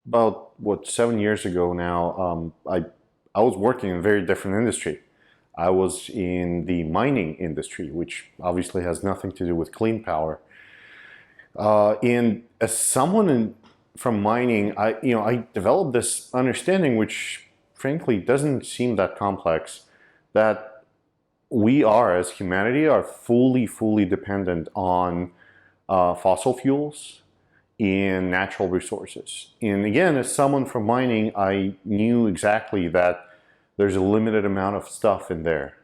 About 7 years ago now, I was working in a very different industry. I was in the mining industry, which obviously has nothing to do with clean power. And as from mining, I developed this understanding, which frankly doesn't seem that complex, that we are, as humanity, are fully dependent on fossil fuels in natural resources. And again, as someone from mining, I knew exactly that there's a limited amount of stuff in there.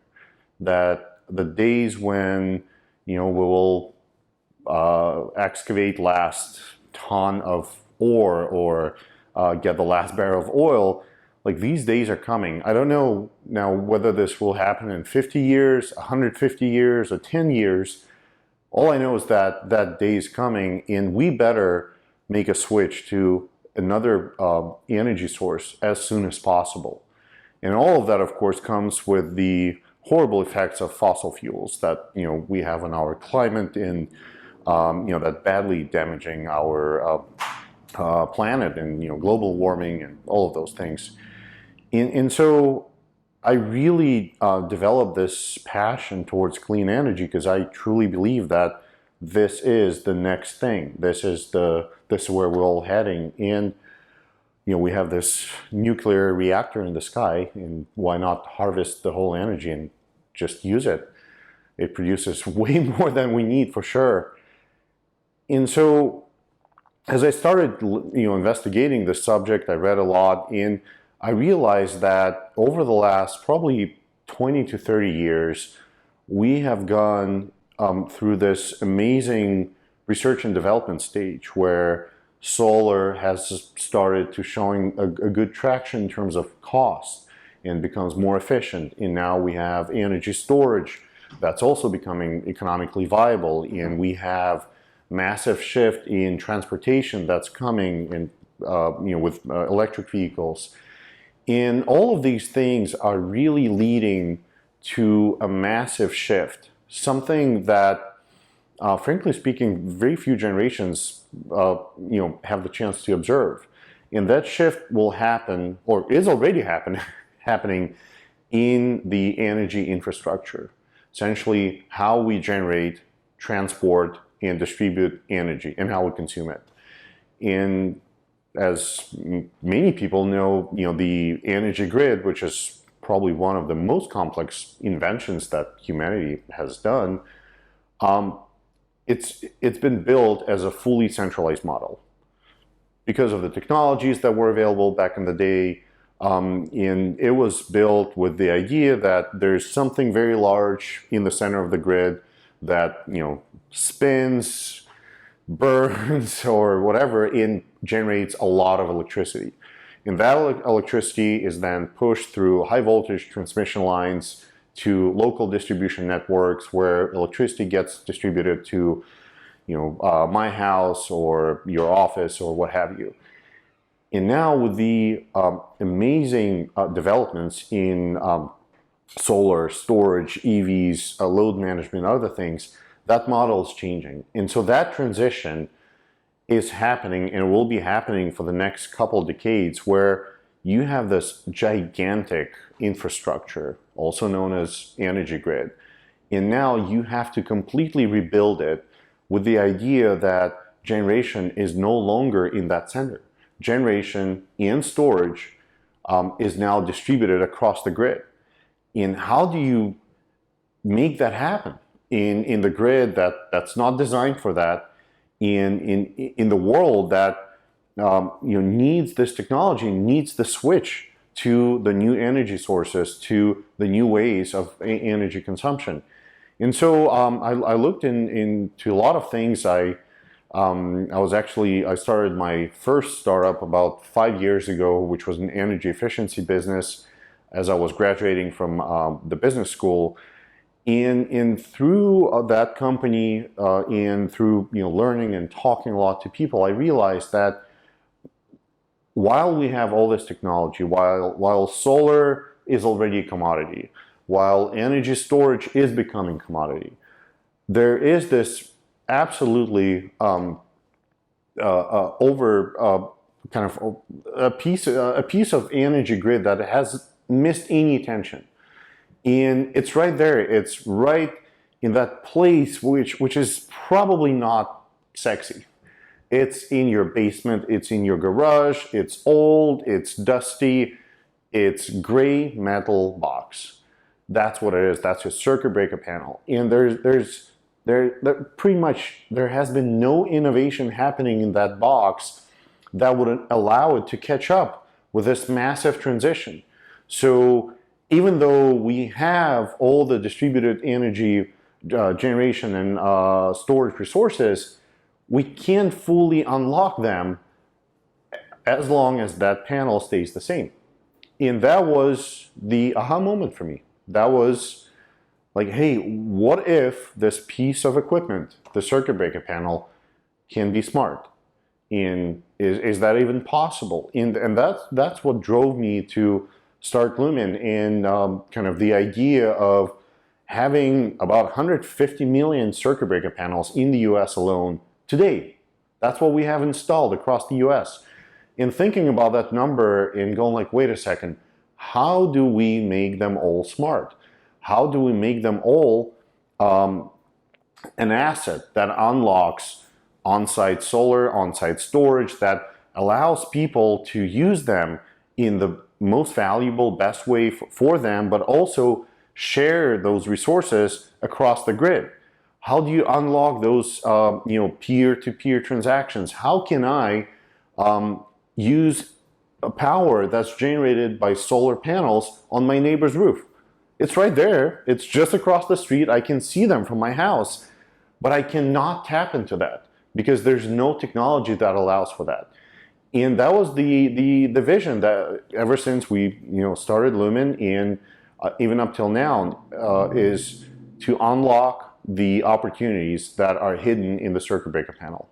That the days when we will excavate last ton of ore or get the last barrel of oil, like these days are coming. I don't know now whether this will happen in 50 years, 150 years, or 10 years. All I know is that that day is coming, and we better make a switch to another energy source as soon as possible. And all of that, of course, comes with the horrible effects of fossil fuels that we have on our climate and that badly damaging our planet and global warming and all of those things. And so I really developed this passion towards clean energy because I truly believe that this is the next thing. This is where we're all heading. And we have this nuclear reactor in the sky, and why not harvest the whole energy and just use it? It produces way more than we need for sure. And so as I started investigating the subject, I read a lot, and I realized that over the last probably 20 to 30 years, we have gone through this amazing research and development stage where solar has started to showing a good traction in terms of cost and becomes more efficient. And now we have energy storage that's also becoming economically viable, and we have massive shift in transportation that's coming in, with electric vehicles. And all of these things are really leading to a massive shift, something that, frankly speaking, very few generations, have the chance to observe. And that shift will happen, or is already happening in the energy infrastructure. Essentially, how we generate, transport, and distribute energy, and how we consume it. And as many people know, the energy grid, which is probably one of the most complex inventions that humanity has done, it's been built as a fully centralized model because of the technologies that were available back in the day. And it was built with the idea that there's something very large in the center of the grid that spins, burns, or whatever, and generates a lot of electricity. And that electricity is then pushed through high voltage transmission lines to local distribution networks where electricity gets distributed to my house or your office or what have you. And now with the amazing developments in solar, storage, EVs, load management, other things, that model is changing. And so that transition is happening and will be happening for the next couple of decades, where you have this gigantic infrastructure, also known as energy grid. And now you have to completely rebuild it with the idea that generation is no longer in that center. Generation and storage is now distributed across the grid. And how do you make that happen in the grid that's not designed for that, in the world that needs this technology, needs the switch to the new energy sources, to the new ways of energy consumption? And so I looked into a lot of things. I started my first startup about 5 years ago, which was an energy efficiency business, as I was graduating from the business school. And through that company, and through learning and talking a lot to people, I realized that while we have all this technology, while solar is already a commodity, while energy storage is becoming commodity, there is this absolutely kind of a piece of energy grid that has missed any attention. And it's right there. It's right in that place which is probably not sexy. It's in your basement, it's in your garage, it's old, it's dusty, it's gray metal box. That's what it is. That's your circuit breaker panel. And there pretty much there has been no innovation happening in that box that would allow it to catch up with this massive transition. So even though we have all the distributed energy generation and storage resources, we can't fully unlock them as long as that panel stays the same. And that was the aha moment for me. That was like, hey, what if this piece of equipment, the circuit breaker panel, can be smart? And is that even possible? And that's what drove me to start Lumin, and kind of the idea of having about 150 million circuit breaker panels in the US alone today. That's what we have installed across the US. And thinking about that number and going like, wait a second, how do we make them all smart? How do we make them all an asset that unlocks on-site solar, on-site storage, that allows people to use them in the most valuable, best way for them, but also share those resources across the grid? How do you unlock those peer-to-peer transactions? How can I use a power that's generated by solar panels on my neighbor's roof? It's right there. It's just across the street. I can see them from my house, but I cannot tap into that because there's no technology that allows for that. And that was the vision that ever since we started Lumin, and even up till now, is to unlock the opportunities that are hidden in the circuit breaker panel.